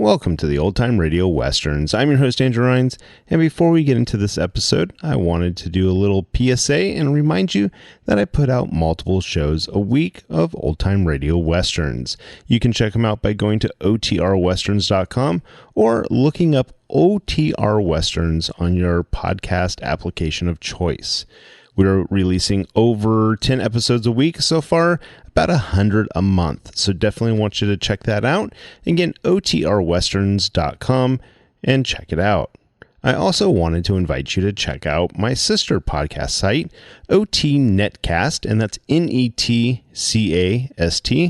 Welcome to the Old Time Radio Westerns. I'm your host, Andrew Rhines, and before we get into this episode, I wanted to do a little PSA and remind you that I put out multiple shows a week of Old Time Radio Westerns. You can check them out by going to otrwesterns.com or looking up OTR Westerns on your podcast application of choice. We're releasing over 10 episodes a week so far, about 100 a month. So definitely want you to check that out. Again, otrwesterns.com and check it out. I also wanted to invite you to check out my sister podcast site, OT Netcast, and that's Netcast.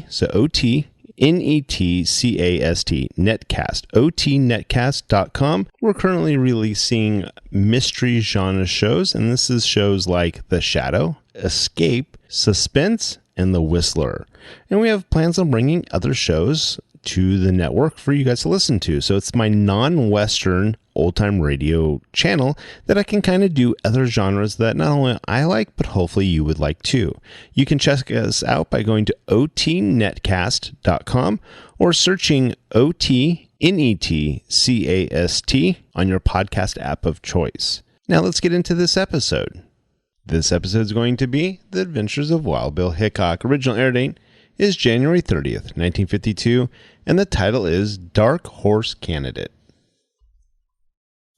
So OT Netcast, Netcast, otnetcast.com. We're currently releasing mystery genre shows, and this is shows like The Shadow, Escape, Suspense, and The Whistler. And we have plans on bringing other shows to the network for you guys to listen to. So it's my non-Western old-time radio channel that I can kind of do other genres that not only I like, but hopefully you would like too. You can check us out by going to otnetcast.com or searching OTNETCAST on your podcast app of choice. Now let's get into this episode. This episode is going to be The Adventures of Wild Bill Hickok. Original air date is January 30th, 1952, and the title is Dark Horse Candidate.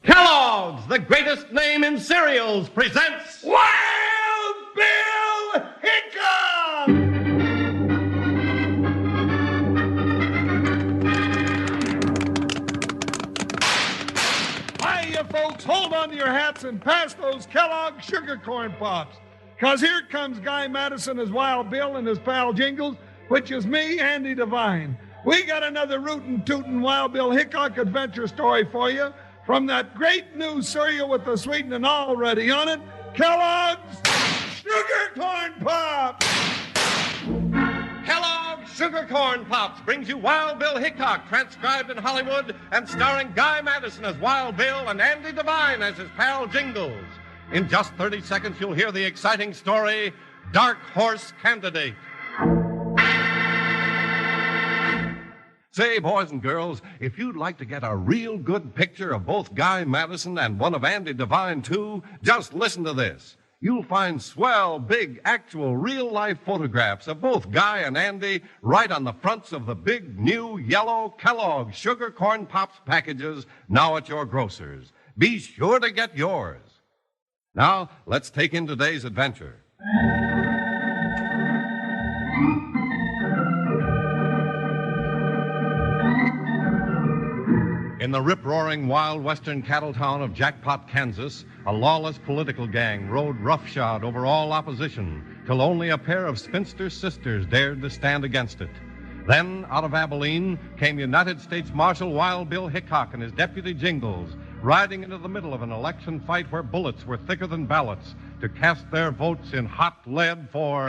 Kellogg's, the greatest name in cereals, presents Wild Bill Hickok! Hiya, folks. Hold on to your hats and pass those Kellogg's Sugar Corn Pops. Because here comes Guy Madison as Wild Bill and his pal Jingles, which is me, Andy Devine. We got another rootin' tootin' Wild Bill Hickok adventure story for you from that great new cereal with the sweetening already on it, Kellogg's Sugar Corn Pops! Kellogg's Sugar Corn Pops brings you Wild Bill Hickok, transcribed in Hollywood and starring Guy Madison as Wild Bill and Andy Devine as his pal Jingles. In just 30 seconds, you'll hear the exciting story, Dark Horse Candidate. Say, boys and girls, if you'd like to get a real good picture of both Guy Madison and one of Andy Devine, too, just listen to this. You'll find swell, big, actual, real-life photographs of both Guy and Andy right on the fronts of the big, new, yellow Kellogg's Sugar Corn Pops packages now at your grocer's. Be sure to get yours. Now, let's take in today's adventure. In the rip-roaring wild western cattle town of Jackpot, Kansas, a lawless political gang rode roughshod over all opposition till only a pair of spinster sisters dared to stand against it. Then, out of Abilene, came United States Marshal Wild Bill Hickok and his deputy Jingles, riding into the middle of an election fight where bullets were thicker than ballots to cast their votes in hot lead for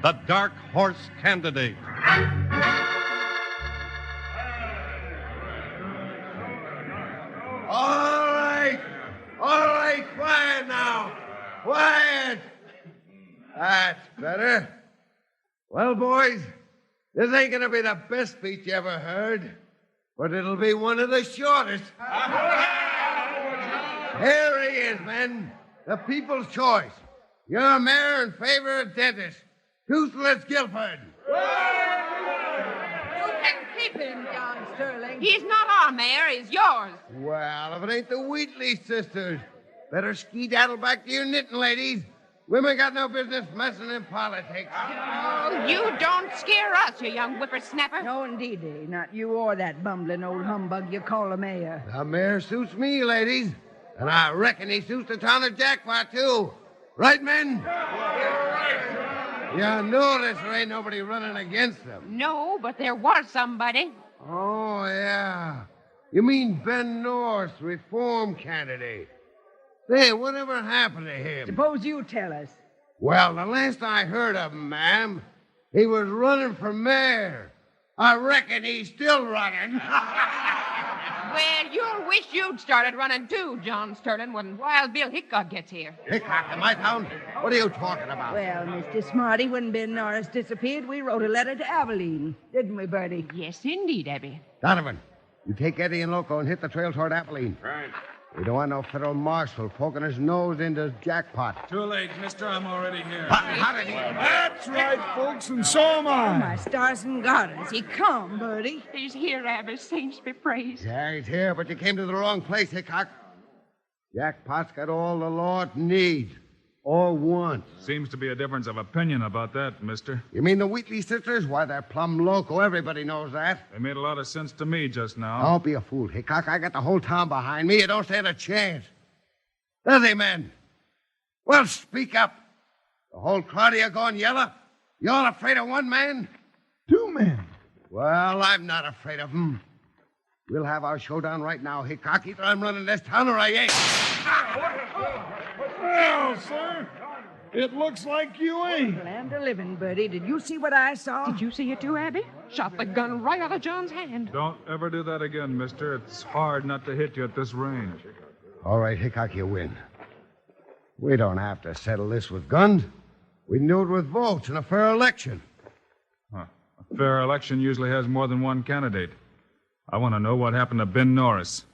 the Dark Horse Candidate. All right, quiet now. Quiet. That's better. Well, boys, this ain't gonna be the best speech you ever heard, but it'll be one of the shortest. Here he is, men. The people's choice. Your mayor in favor of dentist, Toothless Guilford. Keep him, John Sterling. He's not our mayor, he's yours. Well, if it ain't the Wheatley sisters, better skedaddle back to your knitting, ladies. Women got no business messing in politics. Oh, you don't scare us, you young whippersnapper. No, indeed, not you or that bumbling old humbug you call the mayor. The mayor suits me, ladies, and I reckon he suits the town of Jackpot, too. Right, men? You notice there ain't nobody running against them. No, but there was somebody. Oh, yeah. You mean Ben North, reform candidate. Say, whatever happened to him? Suppose you tell us. Well, the last I heard of him, ma'am, he was running for mayor. I reckon he's still running. Well, you'll wish you'd started running too, John Sterling, when Wild Bill Hickok gets here. Hickok in my town? What are you talking about? Well, Mr. Smarty, when Ben Norris disappeared, we wrote a letter to Abilene. Didn't we, Bertie? Yes, indeed, Abby. Donovan, You take Eddie and Loco and hit the trail toward Abilene. Right. We don't want no federal marshal poking his nose into Jackpot. Too late, mister. I'm already here. How did he... That's right, folks, and so am Oh, my I. stars and garters. He come, Bertie. He's here, Abby. Saints be praised. Yeah, he's here, but you came to the wrong place, Hickok. Jackpot's got all the law it needs. Or wants. Seems to be a difference of opinion about that, mister. You mean the Wheatley sisters? Why, they're plumb loco. Everybody knows that. They made a lot of sense to me just now. Don't be a fool, Hickok. I got the whole town behind me. You don't stand a chance. Does he, men? Well, speak up. The whole crowd of you going yellow? You all afraid of one man? 2 men. Well, I'm not afraid of him. We'll have our showdown right now, Hickok. Either I'm running this town or I ain't. Well, sir, it looks like you ain't. Land of living, Bertie. Did you see what I saw? Did you see it too, Abby? Shot the gun right out of John's hand. Don't ever do that again, mister. It's hard not to hit you at this range. All right, Hickok, you win. We don't have to settle this with guns. We can do it with votes in a fair election. A fair election usually has more than one candidate. I want to know what happened to Ben Norris.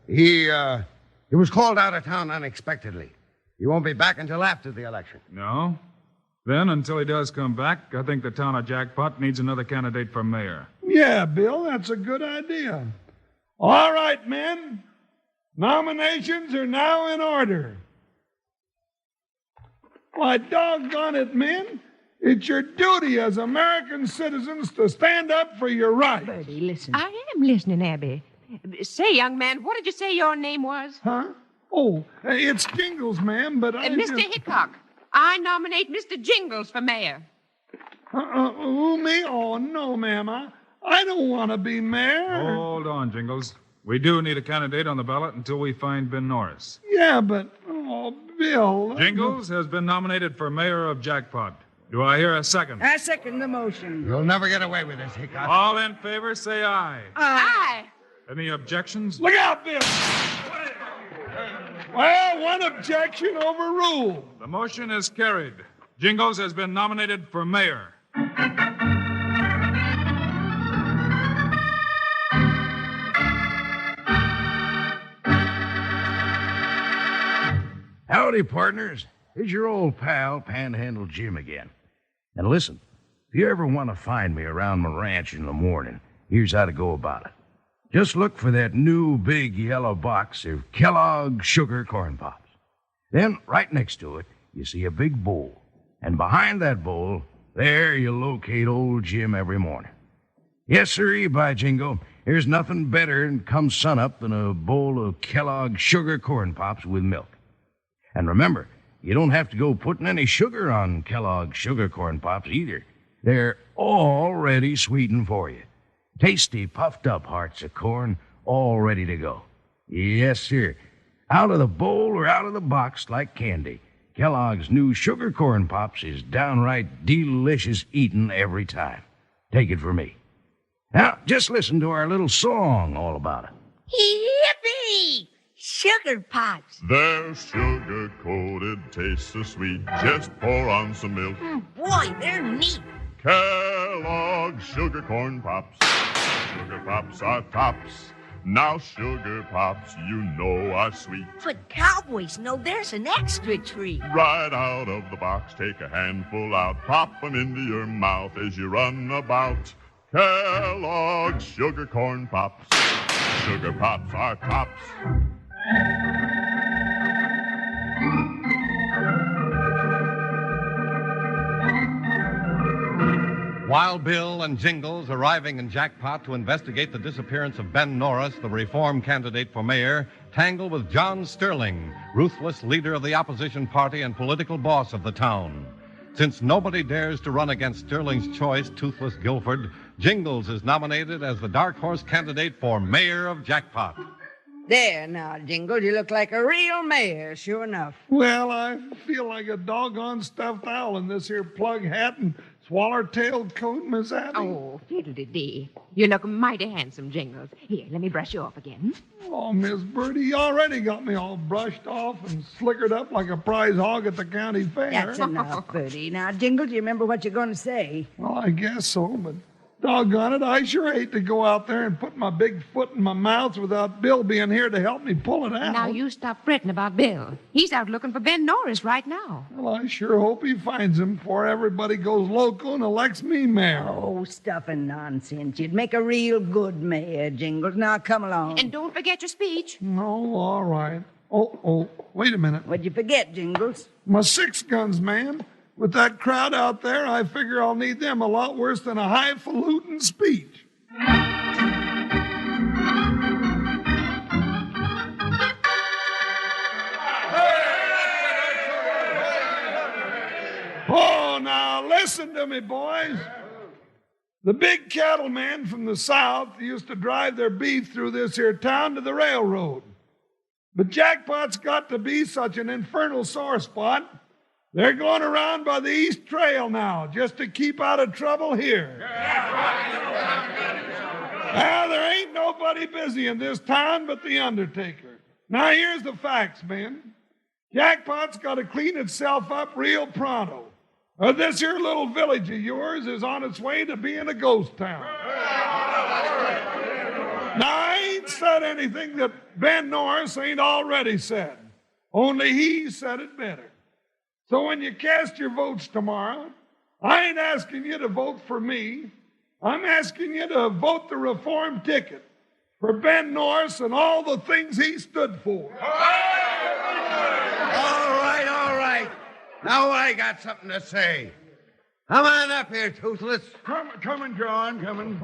He was called out of town unexpectedly. He won't be back until after the election. No? Then, until he does come back, I think the town of Jackpot needs another candidate for mayor. Yeah, Bill, that's a good idea. All right, men. Nominations are now in order. Why, doggone it, men. It's your duty as American citizens to stand up for your rights. Bertie, listen. I am listening, Abby. Say, young man, what did you say your name was? Huh? Oh, it's Jingles, ma'am, but I Mr. Hickok. I nominate Mr. Jingles for mayor. Who, me? Oh, no, ma'am. I don't want to be mayor. Hold on, Jingles. We do need a candidate on the ballot until we find Ben Norris. Yeah, but, oh, Bill. Jingles has been nominated for mayor of Jackpot. Do I hear a second? I second the motion. You'll never get away with this, Hickok. All in favor, say aye. Aye. Any objections? Look out, Bill. Well, one objection overruled. The motion is carried. Jingles has been nominated for mayor. Howdy, partners. Here's your old pal, Panhandle Jim again. And listen, if you ever want to find me around my ranch in the morning, here's how to go about it. Just look for that new big yellow box of Kellogg's Sugar Corn Pops. Then, right next to it, you see a big bowl. And behind that bowl, there you locate old Jim every morning. Yes, sirree, by jingo, there's nothing better come sunup than a bowl of Kellogg's Sugar Corn Pops with milk. And remember, you don't have to go putting any sugar on Kellogg's Sugar Corn Pops either. They're already sweetened for you. Tasty, puffed-up hearts of corn, all ready to go. Yes, sir. Out of the bowl or out of the box like candy, Kellogg's new Sugar Corn Pops is downright delicious eating every time. Take it from me. Now, just listen to our little song all about it. Yippee! Sugar Pops. They're sugar-coated, taste so sweet. Just pour on some milk. Boy, they're neat. Kellogg's Sugar Corn Pops. Sugar Pops are tops. Now Sugar Pops, you know are sweet. But cowboys know there's an extra treat. Right out of the box, take a handful out. Pop 'em into your mouth as you run about. Kellogg's Sugar Corn Pops. Sugar Pops are tops. Wild Bill and Jingles arriving in Jackpot to investigate the disappearance of Ben Norris, the reform candidate for mayor, tangle with John Sterling, ruthless leader of the opposition party and political boss of the town. Since nobody dares to run against Sterling's choice, Toothless Guilford, Jingles is nominated as the dark horse candidate for mayor of Jackpot. There now, Jingles, you look like a real mayor, sure enough. Well, I feel like a doggone stuffed owl in this here plug hat and swaller-tailed coat, Miss Abby. Oh, fiddle-dee-dee. You look mighty handsome, Jingles. Here, let me brush you off again. Oh, Miss Birdie, you already got me all brushed off and slickered up like a prize hog at the county fair. That's enough, Bertie. Now, Jingles, you remember what you're going to say. Well, I guess so, but Doggone it, I sure hate to go out there and put my big foot in my mouth without Bill being here to help me pull it out. Now, you stop fretting about Bill. He's out looking for Ben Norris right now. Well, I sure hope he finds him before everybody goes loco and elects me mayor. Oh, stuff and nonsense. You'd make a real good mayor, Jingles. Now, come along. And don't forget your speech. No, all right. Oh, wait a minute. What'd you forget, Jingles? My 6 guns, man. With that crowd out there, I figure I'll need them a lot worse than a highfalutin speech. Oh, now listen to me, boys. The big cattlemen from the south used to drive their beef through this here town to the railroad. But Jackpot's got to be such an infernal sore spot. They're going around by the East Trail now, just to keep out of trouble here. Now, there ain't nobody busy in this town but the undertaker. Now, here's the facts, men. Jackpot's got to clean itself up real pronto. This here little village of yours is on its way to being a ghost town. Now, I ain't said anything that Ben Norris ain't already said. Only he said it better. So when you cast your votes tomorrow, I ain't asking you to vote for me. I'm asking you to vote the reform ticket for Ben Norris and all the things he stood for. All right. Now I got something to say. Come on up here, Toothless. Coming, John, coming.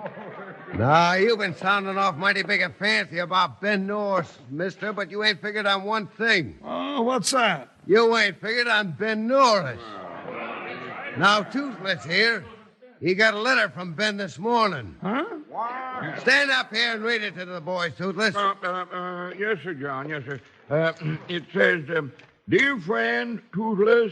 Now, you've been sounding off mighty big and fancy about Ben Norris, mister, but you ain't figured on one thing. Oh, what's that? You ain't figured on Ben Norris. Now, Toothless here, he got a letter from Ben this morning. Huh? Stand up here and read it to the boys, Toothless. Yes, sir, John, yes, sir. It says, Dear friend, Toothless,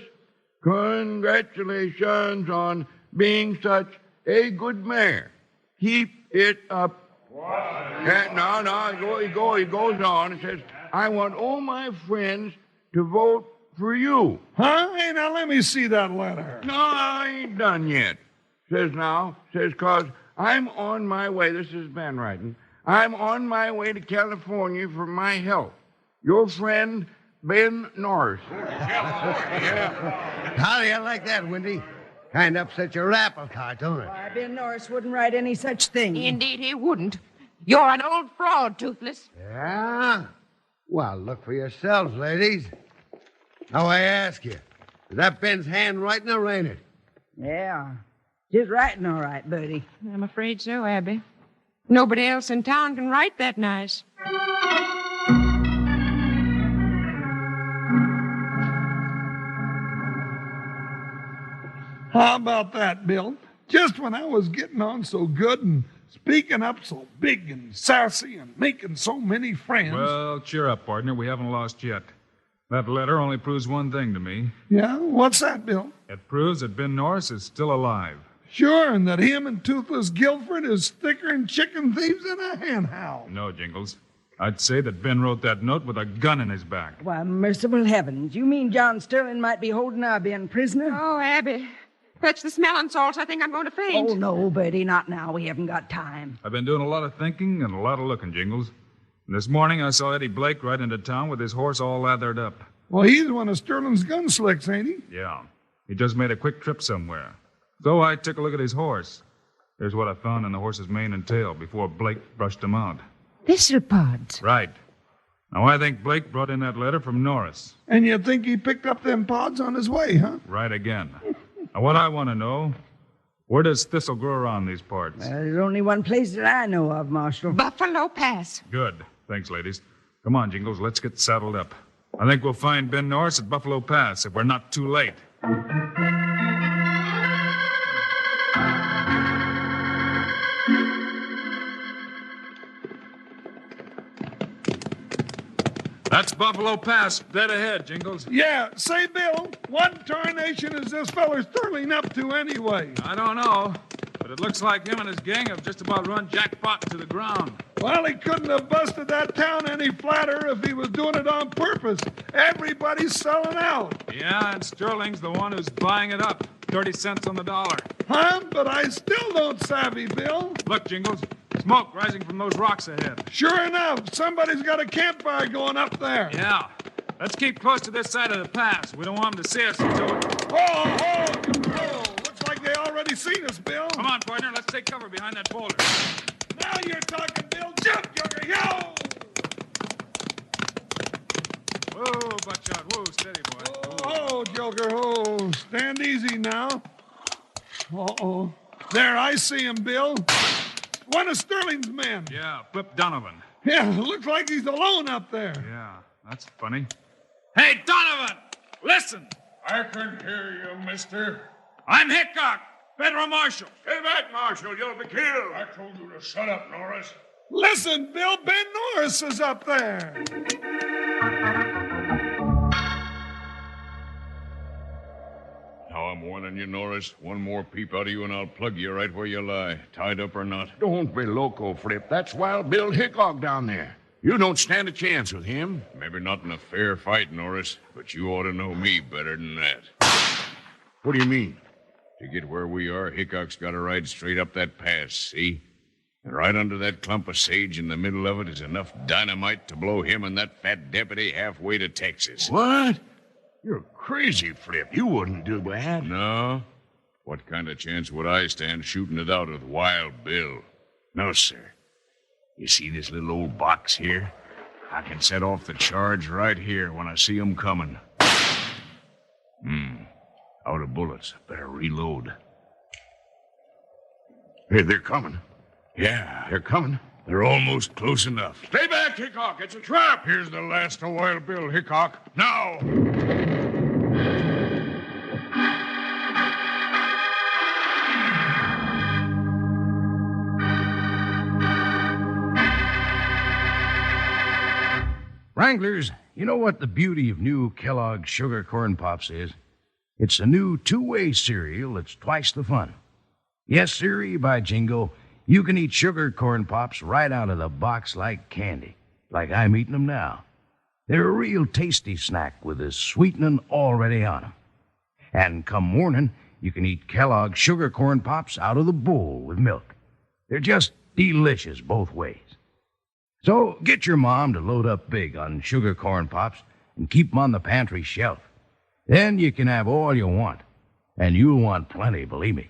congratulations on being such a good mayor. Keep it up. He goes on and says, I want all my friends to vote for you. Huh? Hey, now let me see that letter. No, I ain't done yet. Says, cause I'm on my way, this is Ben writing, I'm on my way to California for my health. Your friend, Ben Norris. How do you like that, Windy? Kind of upset your apple cart, don't it? Why, Ben Norris wouldn't write any such thing. Indeed, he wouldn't. You're an old fraud, Toothless. Yeah? Well, look for yourselves, ladies. Now, I ask you, is that Ben's handwriting or ain't it? Yeah. Just writing all right, Bertie. I'm afraid so, Abby. Nobody else in town can write that nice. How about that, Bill? Just when I was getting on so good and speaking up so big and sassy and making so many friends. Well, cheer up, partner. We haven't lost yet. That letter only proves one thing to me. Yeah? What's that, Bill? It proves that Ben Norris is still alive. Sure, and that him and Toothless Guilford is thicker than chicken thieves in a hen house. No, Jingles. I'd say that Ben wrote that note with a gun in his back. Why, merciful heavens. You mean John Sterling might be holding our Ben prisoner? Oh, Abby. Fetch the smelling salts. I think I'm going to faint. Oh, no, Bertie, not now. We haven't got time. I've been doing a lot of thinking and a lot of looking, Jingles. And this morning I saw Eddie Blake ride into town with his horse all lathered up. Well, he's one of Sterling's gunslicks, ain't he? Yeah. He just made a quick trip somewhere. So I took a look at his horse. Here's what I found in the horse's mane and tail before Blake brushed him out. Theropods. Right. Now, I think Blake brought in that letter from Norris. And you think he picked up them pods on his way, huh? Right again. Now, what I want to know, where does thistle grow around these parts? There's only one place that I know of, Marshal. Buffalo Pass. Good. Thanks, ladies. Come on, Jingles, let's get saddled up. I think we'll find Ben Norris at Buffalo Pass if we're not too late. That's Buffalo Pass, dead ahead, Jingles. Yeah, say, Bill, what tarnation is this feller Sterling up to anyway? I don't know, but it looks like him and his gang have just about run Jackpot to the ground. Well, he couldn't have busted that town any flatter if he was doing it on purpose. Everybody's selling out. Yeah, and Sterling's the one who's buying it up. 30 cents on the dollar. Huh? But I still don't savvy, Bill. Look, Jingles. Smoke rising from those rocks ahead. Sure enough, somebody's got a campfire going up there. Yeah. Let's keep close to this side of the pass. We don't want them to see us until... Oh, looks like they already seen us, Bill. Come on, partner. Let's take cover behind that boulder. Now you're talking, Bill. Jump, Joker. Yo! Whoa, Buckshot. Whoa, steady, boy. Oh, Joker. Oh, stand easy now. Uh-oh. There, I see him, Bill. One of Sterling's men. Yeah, Flip Donovan. Yeah, looks like he's alone up there. Yeah, that's funny. Hey, Donovan! Listen! I can hear you, mister. I'm Hickok, federal marshal. Stay back, Marshal. You'll be killed. I told you to shut up, Norris. Listen, Bill, Ben Norris is up there. Now I'm warning you, Norris. One more peep out of you and I'll plug you right where you lie, tied up or not. Don't be loco, Flip. That's Wild Bill Hickok down there. You don't stand a chance with him. Maybe not in a fair fight, Norris, but you ought to know me better than that. What do you mean? To get where we are, Hickok's got to ride straight up that pass, see? And right under that clump of sage in the middle of it is enough dynamite to blow him and that fat deputy halfway to Texas. What? You're crazy, Flip. You wouldn't do that. No? What kind of chance would I stand shooting it out with Wild Bill? No, sir. You see this little old box here? I can set off the charge right here when I see 'em coming. Out of bullets. Better reload. Hey, they're coming. Yeah, they're coming. They're almost close enough. Stay back, Hickok. It's a trap. Here's the last of Wild Bill Hickok. Now! Wranglers, you know what the beauty of new Kellogg's Sugar Corn Pops is? It's a new two-way cereal that's twice the fun. Yes, sirree, by jingo, you can eat Sugar Corn Pops right out of the box like candy, like I'm eating them now. They're a real tasty snack with the sweetening already on them. And come morning, you can eat Kellogg's Sugar Corn Pops out of the bowl with milk. They're just delicious both ways. So get your mom to load up big on Sugar Corn Pops and keep 'em on the pantry shelf. Then you can have all you want. And you'll want plenty, believe me.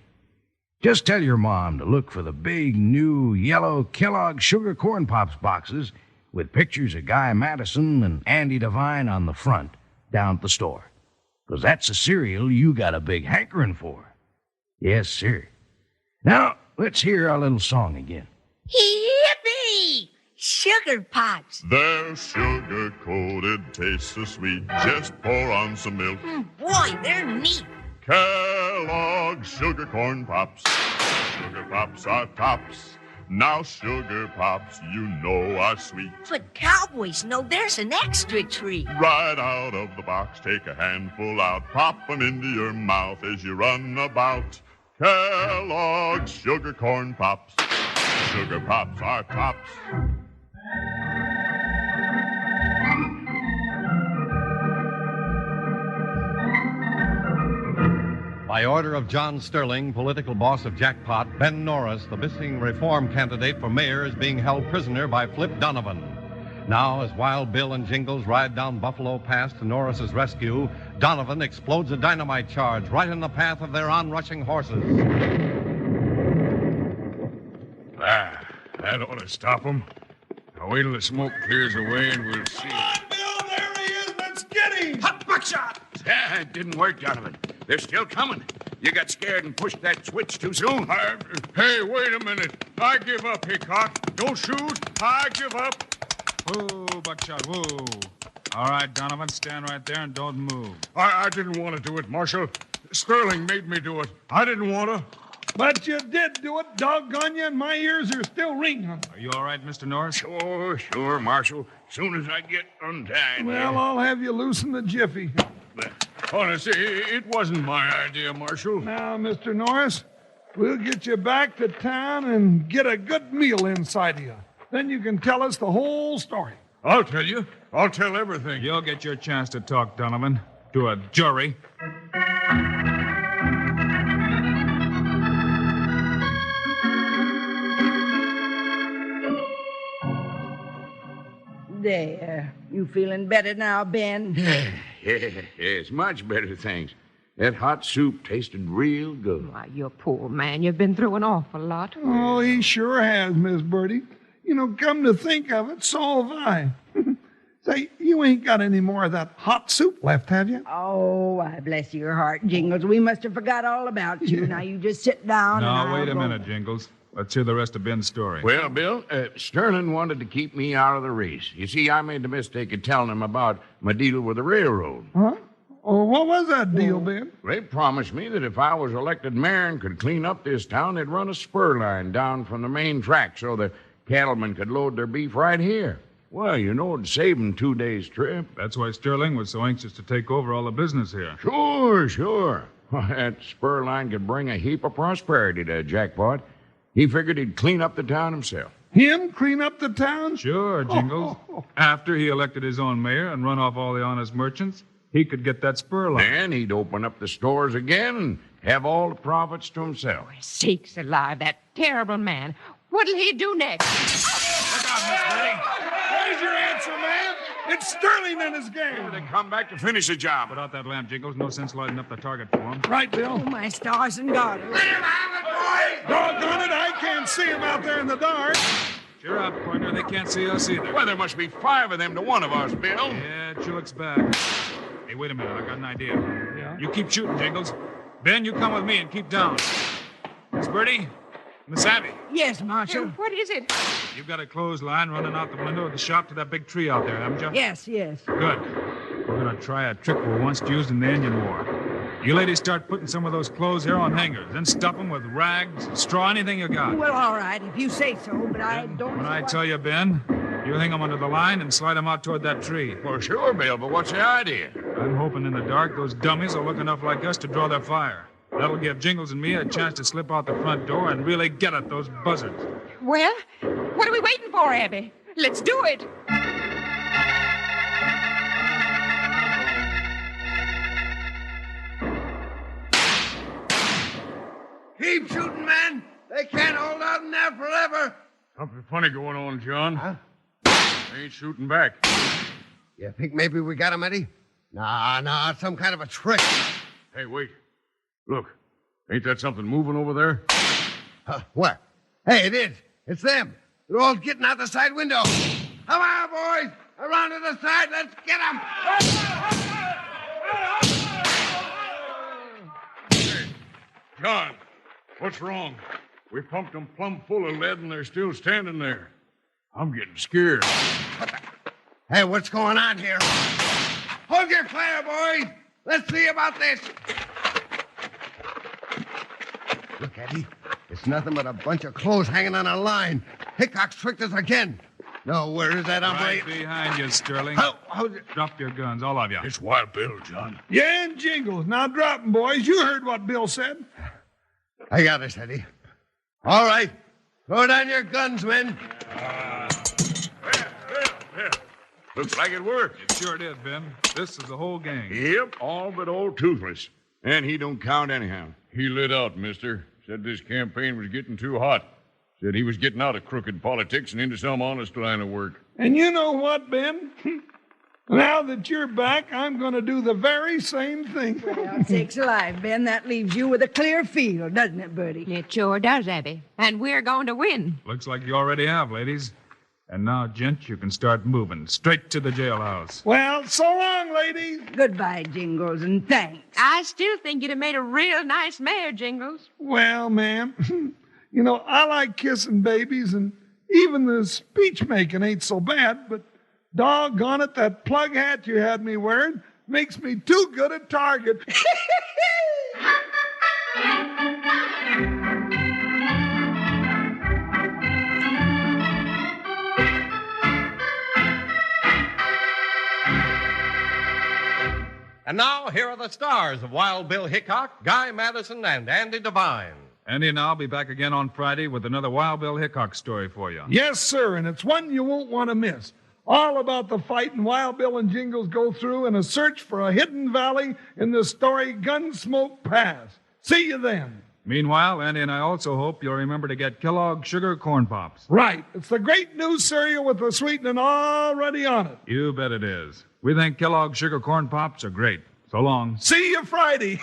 Just tell your mom to look for the big, new, yellow Kellogg's Sugar Corn Pops boxes with pictures of Guy Madison and Andy Devine on the front down at the store. 'Cause that's a cereal you got a big hankering for. Yes, sir. Now, let's hear our little song again. Yippee! Sugar Pops. They're sugar-coated, taste so sweet. Just pour on some milk. Boy, they're neat. Kellogg's Sugar Corn Pops. Sugar Pops are tops. Now Sugar Pops, you know are sweet. But cowboys know there's an extra treat. Right out of the box, take a handful out. Pop 'em into your mouth as you run about. Kellogg's Sugar Corn Pops. Sugar Pops are tops. By order of John Sterling, political boss of Jackpot, Ben Norris, the missing reform candidate for mayor, is being held prisoner by Flip Donovan. Now, as Wild Bill and Jingles ride down Buffalo Pass to Norris's rescue, Donovan explodes a dynamite charge right in the path of their onrushing horses. That ought to stop 'em. Now wait till the smoke clears away and we'll see. Come on, Bill, there he is. Let's get him. Hot buckshot! It didn't work, Donovan. They're still coming. You got scared and pushed that switch too soon. Hey, wait a minute. I give up, Hickok. Don't shoot. I give up. Whoa, Buckshot, whoa. All right, Donovan, stand right there and don't move. I didn't want to do it, Marshal. Sterling made me do it. I didn't want to. But you did do it, doggone you, and my ears are still ringing. Are you all right, Mr. Norris? Sure, Marshal. Soon as I get untied. Well, I'll have you loose in the jiffy. Honest, it wasn't my idea, Marshal. Now, Mr. Norris, we'll get you back to town and get a good meal inside of you. Then you can tell us the whole story. I'll tell you. I'll tell everything. You'll get your chance to talk, Donovan. To a jury. There. You feeling better now, Ben? Yes, much better, thanks. That hot soup tasted real good. Why, you poor man. You've been through an awful lot. Oh, he sure has, Miss Birdie. You know, come to think of it, so have I. Say, you ain't got any more of that hot soup left, have you? Oh, I bless your heart, Jingles. We must have forgot all about you. Yeah. Now you just sit down and No, wait a minute, Jingles. Let's hear the rest of Ben's story. Well, Bill, Sterling wanted to keep me out of the race. You see, I made the mistake of telling him about my deal with the railroad. Huh? Oh, what was that deal, Ben? They promised me that if I was elected mayor and could clean up this town, they'd run a spur line down from the main track so the cattlemen could load their beef right here. Well, you know, it'd save them 2 days' trip. That's why Sterling was so anxious to take over all the business here. Sure. That spur line could bring a heap of prosperity to Jackpot. He figured he'd clean up the town himself. Him clean up the town? Sure, Jingles. After he elected his own mayor and run off all the honest merchants, he could get that spur line. Then he'd open up the stores again and have all the profits to himself. Sakes alive, that terrible man. What'll he do next? Look out, Miss Birdie. There's your answer, man. It's Sterling and his gang. They come back to finish the job. Put out that lamp, Jingles. No sense lighting up the target for him. Right, Bill. Oh, my stars and garters. Let him have it, boys! Doggone it, I can't see him out there in the dark. Cheer up, partner. They can't see us either. Well, there must be 5 of them to one of us, Bill. Yeah, it sure looks bad. Hey, wait a minute. I got an idea. Yeah? You keep shooting, Jingles. Ben, you come with me and keep down. Miss Birdie? Miss Abby? Yes, Marshal. What is it? You've got a clothesline running out the window of the shop to that big tree out there, haven't you? Yes. Good. We're going to try a trick we once used in the Indian War. You ladies start putting some of those clothes here on hangers, then stuff them with rags, straw, anything you got. Well, all right, if you say so, but I don't... When I tell you, Ben, you hang them under the line and slide them out toward that tree. Well, sure, Bill, but what's the idea? I'm hoping in the dark those dummies will look enough like us to draw their fire. That'll give Jingles and me a chance to slip out the front door and really get at those buzzards. Well, what are we waiting for, Abby? Let's do it. Keep shooting, man. They can't hold out in there forever. Something funny going on, John. Huh? They ain't shooting back. You think maybe we got him, Eddie? Nah, it's some kind of a trick. Hey, wait. Look, ain't that something moving over there? What? Hey, it is. It's them. They're all getting out the side window. Come on, boys. Around to the side. Let's get them. Hey, John, what's wrong? We pumped them plumb full of lead and they're still standing there. I'm getting scared. Hey, what's going on here? Hold your fire, boys. Let's see about this. Look, Eddie. It's nothing but a bunch of clothes hanging on a line. Hickok's tricked us again. No, where is that hombre? Right behind you, Sterling. How's it? Drop your guns, all of you. It's Wild Bill, John. Yeah, and Jingles. Now drop 'em, boys. You heard what Bill said. I got this, Eddie. All right. Throw down your guns, men. Looks like it worked. It sure did, Ben. This is the whole gang. Yep, all but old Toothless. And he don't count anyhow. He lit out, mister. Said this campaign was getting too hot. Said he was getting out of crooked politics and into some honest line of work. And you know what, Ben? Now that you're back, I'm going to do the very same thing. Well, sakes alive, Ben, that leaves you with a clear field, doesn't it, Bertie? It sure does, Abby. And we're going to win. Looks like you already have, ladies. And now, gents, you can start moving straight to the jailhouse. Well, so long, ladies. Goodbye, Jingles, and thanks. I still think you'd have made a real nice mayor, Jingles. Well, ma'am, you know, I like kissing babies, and even the speech making ain't so bad, but doggone it, that plug hat you had me wearing makes me too good a target. And now, here are the stars of Wild Bill Hickok, Guy Madison, and Andy Devine. Andy and I'll be back again on Friday with another Wild Bill Hickok story for you. Yes, sir, and it's one you won't want to miss. All about the fighting Wild Bill and Jingles go through in a search for a hidden valley in the story Gunsmoke Pass. See you then. Meanwhile, Andy and I also hope you'll remember to get Kellogg's Sugar Corn Pops. Right. It's the great new cereal with the sweetening already on it. You bet it is. We think Kellogg's Sugar Corn Pops are great. So long. See you Friday.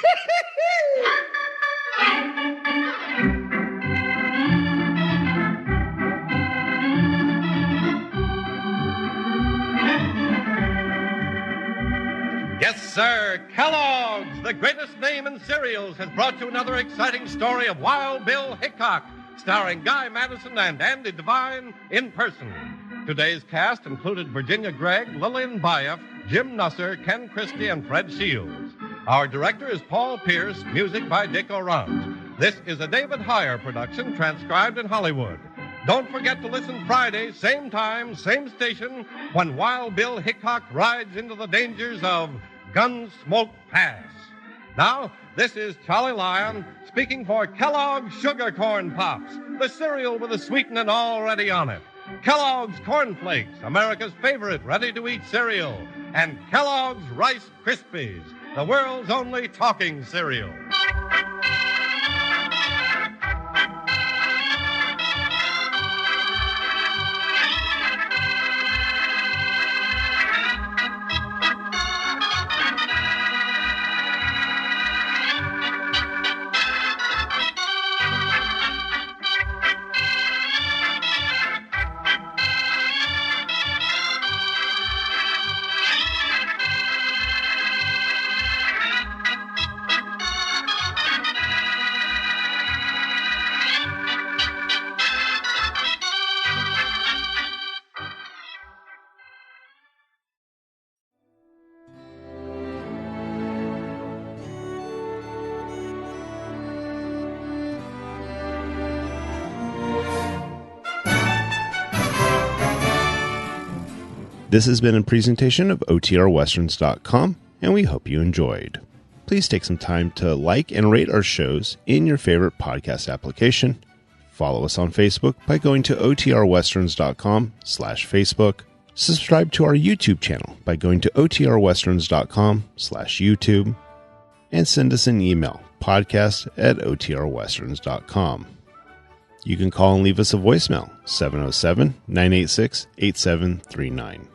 Yes, sir. Kellogg's, the greatest name in cereals, has brought you another exciting story of Wild Bill Hickok, starring Guy Madison and Andy Devine in person. Today's cast included Virginia Gregg, Lillian Bayef, Jim Nusser, Ken Christie, and Fred Shields. Our director is Paul Pierce, music by Dick Orange. This is a David Heyer production, transcribed in Hollywood. Don't forget to listen Friday, same time, same station, when Wild Bill Hickok rides into the dangers of Gunsmoke Pass. Now, this is Charlie Lyon speaking for Kellogg's Sugar Corn Pops, the cereal with the sweetening already on it. Kellogg's Corn Flakes, America's favorite ready-to-eat cereal. And Kellogg's Rice Krispies, the world's only talking cereal. This has been a presentation of OTRWesterns.com, and we hope you enjoyed. Please take some time to like and rate our shows in your favorite podcast application. Follow us on Facebook by going to OTRWesterns.com/Facebook. Subscribe to our YouTube channel by going to OTRWesterns.com/YouTube. And send us an email, podcast@OTRWesterns.com. You can call and leave us a voicemail, 707-986-8739.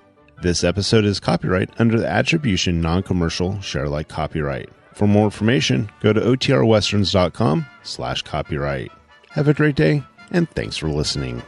This episode is copyright under the Attribution Non-Commercial Share-alike copyright. For more information, go to OTRWesterns.com/copyright. Have a great day, and thanks for listening.